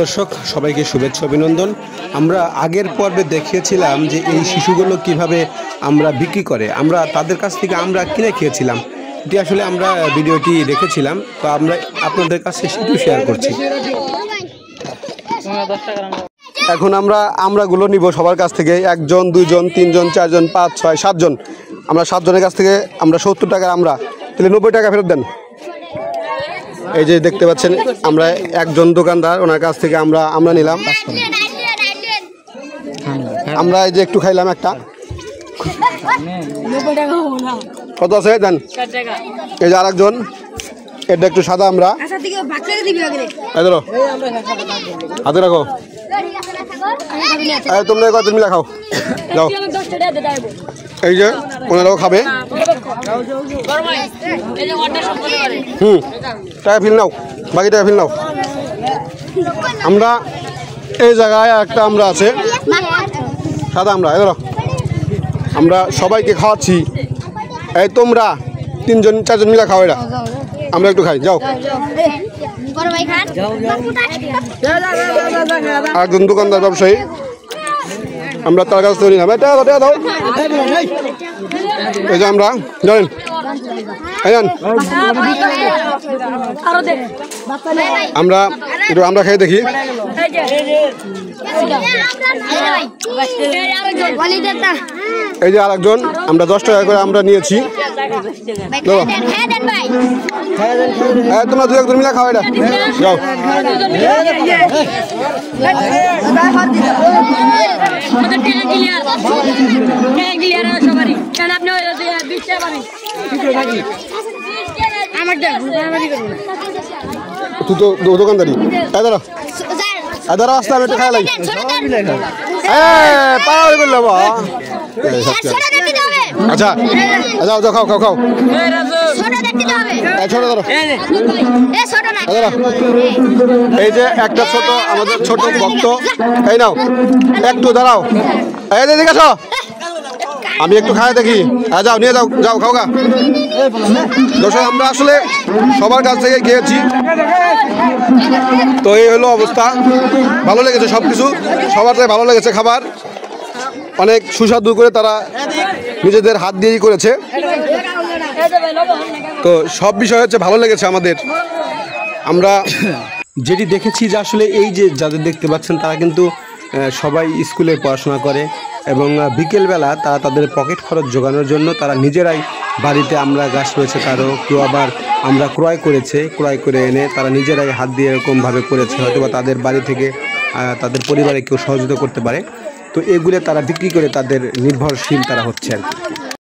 দর্শক সবাইকে শুভেচ্ছা অভিনন্দন। আমরা আগের পর্বে দেখিয়েছিলাম যে এই শিশুগুলো কিভাবে আমরা বিক্রি করে, আমরা তাদের কাছ থেকে আমরা কিনে খেয়েছিলাম। এটি আসলে আমরা ভিডিওটি রেখেছিলাম, তো আমরা আপনাদের কাছে সেটি শেয়ার করছি। এখন আমরাগুলো নিব সবার কাছ থেকে, 1 জন 2 জন 3 জন 4 জন 5 6 7 জন। আমরা 7 জনের কাছ থেকে আমরা 70 টাকার আমরা, তাহলে 90 টাকা ফেরত দেন। এই যে দেখতে পাচ্ছেন আমরা একজন দোকানদার, ওনার কাছ থেকে আমরা নিলাম। আমরা এই যে একটু খাইলাম, একটা কত আছে দেন। এই যে আরেকজন, এটা একটু সাদা, আমরা হাতে রাখো, তোমরা কতদিন মিলা খাও যাও। এই যে ওনারাও খাবে, টাকা ফিল নাও, বাকি টাকা ফিল নাও। আমরা এই জায়গায় একটা আমরা আছে সাদা, আমরা ধরো আমরা সবাইকে খাওয়াচ্ছি। এই তোমরা 3 জন 4 জন মিলা খাও, এটা আমরা একটু খাই, যাও। একজন দোকানদার ব্যবসায়ী, আমরা তার কাছ থেকে নিলাম। এটা দাও, এই যে আমরা জানেন আমরা খেয়ে দেখি। এই যে আরেকজন, আমরা 10 টাকা করে আমরা নিয়েছি। তোমরা 2-1 জন মিলা খাও, এটা যাও। তুই তো দোকানদারি, আসতে আমি একটু খাই লাগি। আচ্ছা যাও যাও, খাও খাও খাও। এই যে একটা ছোট, আমাদের ছোট ভক্ত, এই নাও একটু দাঁড়াও, এই যে দেখেছ, আমি একটু খাই দেখি। যাও নিয়ে যাও, যাও খাও গা। দর্শক আমরা আসলে সবার কাছ থেকে খেয়েছি, তো এই হলো অবস্থা। ভালো লেগেছে সবকিছু, সবার থেকে ভালো লেগেছে খাবার, অনেক সুস্বাদু করে তারা নিজেদের হাত দিয়েই করেছে। তো সব বিষয় হচ্ছে ভালো লেগেছে আমাদের। আমরা যেটি দেখেছি যে আসলে এই যে যাদের দেখতে পাচ্ছেন তারা কিন্তু সবাই স্কুলে পড়াশোনা করে, এবং বিকেলবেলা তারা তাদের পকেট খরচ জোগানোর জন্য তারা নিজেরাই বাড়িতে, আমরা গাছ রয়েছে কারো, কেউ আবার আমরা ক্রয় করে এনে তারা নিজেরাই হাত দিয়ে এরকমভাবে করেছে, হয়তো বা তাদের বাড়ি থেকে তাদের পরিবারে কেউ সহযোগিতা করতে পারে। তো এগুলো তারা বিক্রি করে তাদের নির্ভরশীল তারা হচ্ছে আর কি।